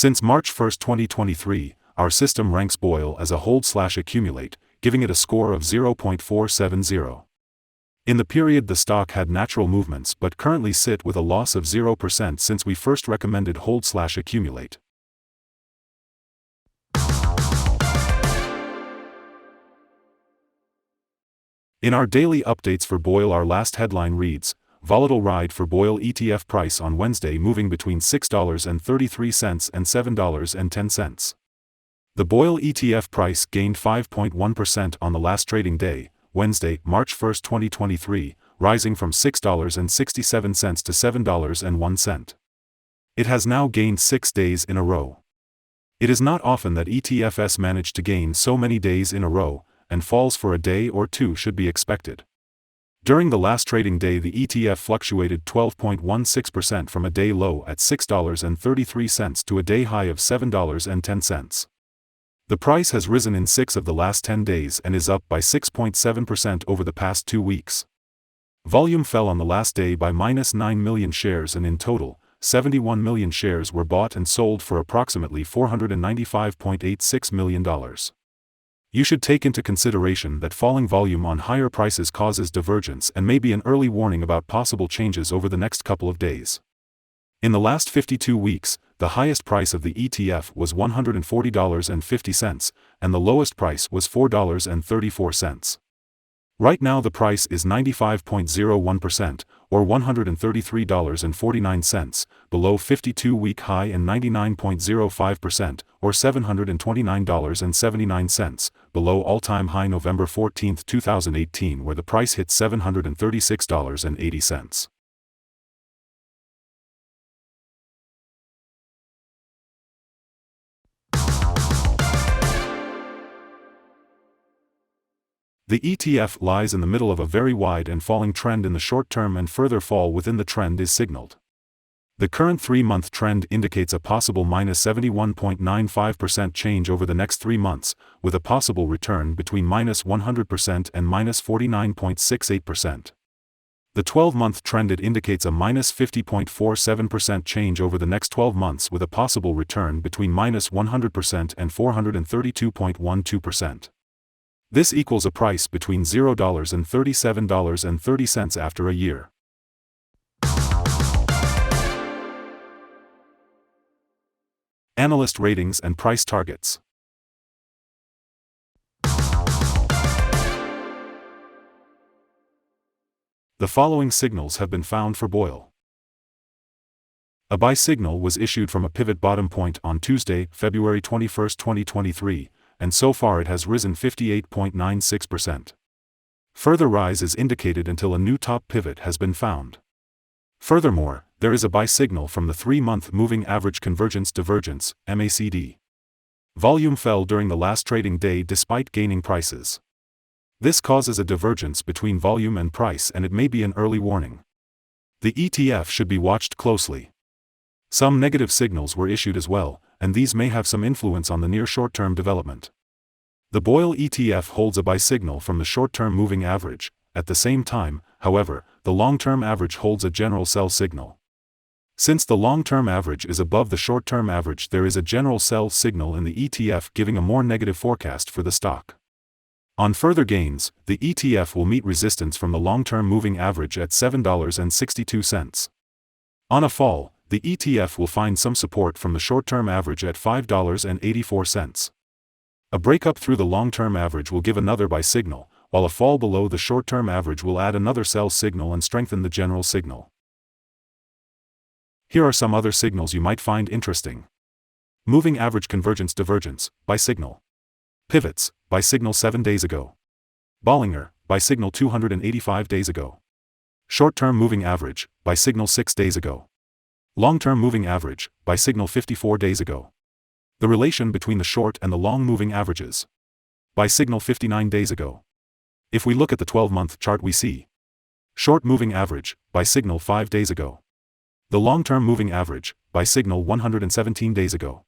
Since March 1, 2023, our system ranks BOIL as a hold/accumulate, giving it a score of 0.470. In the period the stock had natural movements but currently sit with a loss of 0% since we first recommended hold/accumulate. In our daily updates for BOIL, our last headline reads, Volatile ride for BOIL ETF price on Wednesday moving between $6.33 and $7.10. The BOIL ETF price gained 5.1% on the last trading day, Wednesday, March 1, 2023, rising from $6.67 to $7.01. It has now gained 6 days in a row. It is not often that ETFs manage to gain so many days in a row, and falls for a day or two should be expected. During the last trading day, the ETF fluctuated 12.16% from a day low at $6.33 to a day high of $7.10. The price has risen in 6 of the last 10 days and is up by 6.7% over the past 2 weeks. Volume fell on the last day by -9 million shares, and in total, 71 million shares were bought and sold for approximately $495.86 million. You should take into consideration that falling volume on higher prices causes divergence and may be an early warning about possible changes over the next couple of days. In the last 52 weeks, the highest price of the ETF was $140.50, and the lowest price was $4.34. Right now the price is 95.01%, or $133.49, below 52-week high, and 99.05%, or $729.79, below all-time high November 14, 2018, where the price hit $736.80. The ETF lies in the middle of a very wide and falling trend in the short term, and further fall within the trend is signaled. The current 3-month trend indicates a possible -71.95% change over the next 3 months, with a possible return between -100% and -49.68%. The 12-month trend indicates a -50.47% change over the next 12 months, with a possible return between -100% and 432.12%. This equals a price between $0 and $37.30 after a year. Analyst ratings and price targets. The following signals have been found for BOIL. A buy signal was issued from a pivot bottom point on Tuesday, February 21, 2023, and so far it has risen 58.96%. Further rise is indicated until a new top pivot has been found. Furthermore, there is a buy signal from the 3-month moving average convergence divergence, MACD. Volume fell during the last trading day despite gaining prices. This causes a divergence between volume and price, and it may be an early warning. The ETF should be watched closely. Some negative signals were issued as well, and these may have some influence on the near short-term development. The BOIL ETF holds a buy signal from the short-term moving average. At the same time, however, the long-term average holds a general sell signal. Since the long-term average is above the short-term average, there is a general sell signal in the ETF, giving a more negative forecast for the stock. On further gains, the ETF will meet resistance from the long-term moving average at $7.62. On a fall, the ETF will find some support from the short-term average at $5.84. A breakup through the long-term average will give another buy signal, while a fall below the short-term average will add another sell signal and strengthen the general signal. Here are some other signals you might find interesting. Moving average convergence divergence, buy signal. Pivots, buy signal 7 days ago. Bollinger, buy signal 285 days ago. Short-term moving average, buy signal 6 days ago. Long-term moving average, buy signal 54 days ago. The relation between the short and the long moving averages. Buy signal 59 days ago. If we look at the 12-month chart, we see short moving average, buy signal 5 days ago. The long-term moving average, buy signal 117 days ago.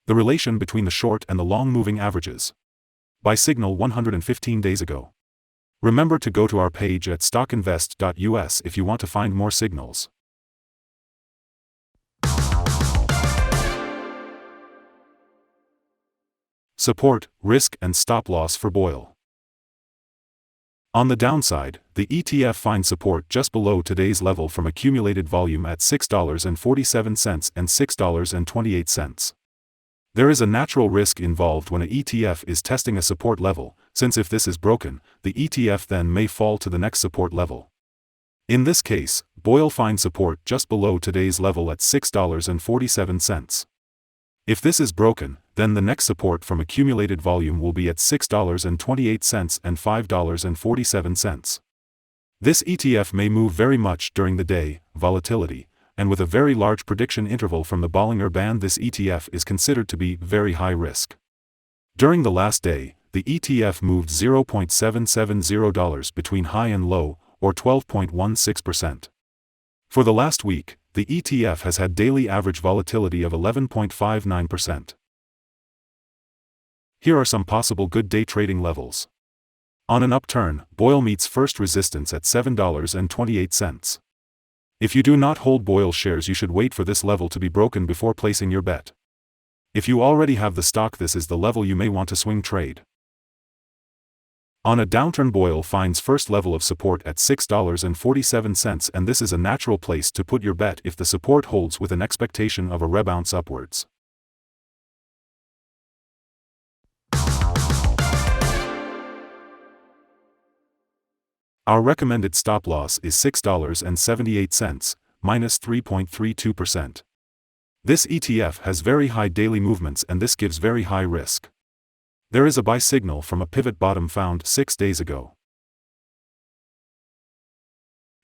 The relation between the short and the long moving averages. Buy signal 115 days ago. Remember to go to our page at StockInvest.us if you want to find more signals. Support, risk and stop loss for BOIL. On the downside, the ETF finds support just below today's level from accumulated volume at $6.47 and $6.28. There is a natural risk involved when an ETF is testing a support level, since if this is broken, the ETF then may fall to the next support level. In this case, BOIL finds support just below today's level at $6.47. If this is broken, then the next support from accumulated volume will be at $6.28 and $5.47. This ETF may move very much during the day, volatility, and with a very large prediction interval from the Bollinger Band, this ETF is considered to be very high risk. During the last day, the ETF moved $0.770 between high and low, or 12.16%. For the last week, the ETF has had daily average volatility of 11.59%. Here are some possible good day trading levels. On an upturn, BOIL meets first resistance at $7.28. If you do not hold BOIL shares, you should wait for this level to be broken before placing your bet. If you already have the stock, this is the level you may want to swing trade. On a downturn, BOIL finds first level of support at $6.47, and this is a natural place to put your bet if the support holds with an expectation of a rebound upwards. Our recommended stop loss is $6.78, minus 3.32%. This ETF has very high daily movements, and this gives very high risk. There is a buy signal from a pivot bottom found 6 days ago.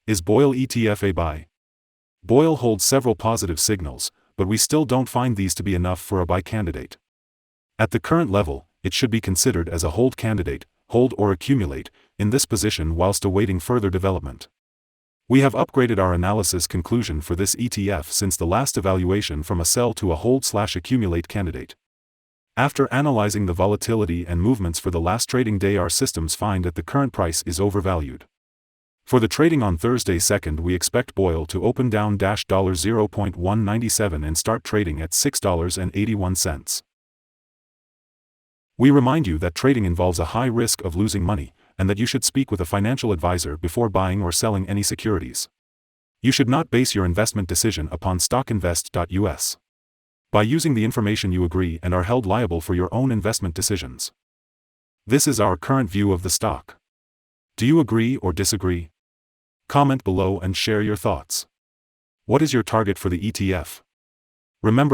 Is BOIL ETF a buy? BOIL holds several positive signals, but we still don't find these to be enough for a buy candidate. At the current level, it should be considered as a hold candidate, hold or accumulate, in this position whilst awaiting further development. We have upgraded our analysis conclusion for this ETF since the last evaluation from a sell to a hold/accumulate candidate. After analyzing the volatility and movements for the last trading day, our systems find that the current price is overvalued. For the trading on Thursday 2nd, we expect BOIL to open down $0.197 and start trading at $6.81. We remind you that trading involves a high risk of losing money, and that you should speak with a financial advisor before buying or selling any securities. You should not base your investment decision upon StockInvest.us. By using the information, you agree and are held liable for your own investment decisions. This is our current view of the stock. Do you agree or disagree? Comment below and share your thoughts. What is your target for the ETF? Remember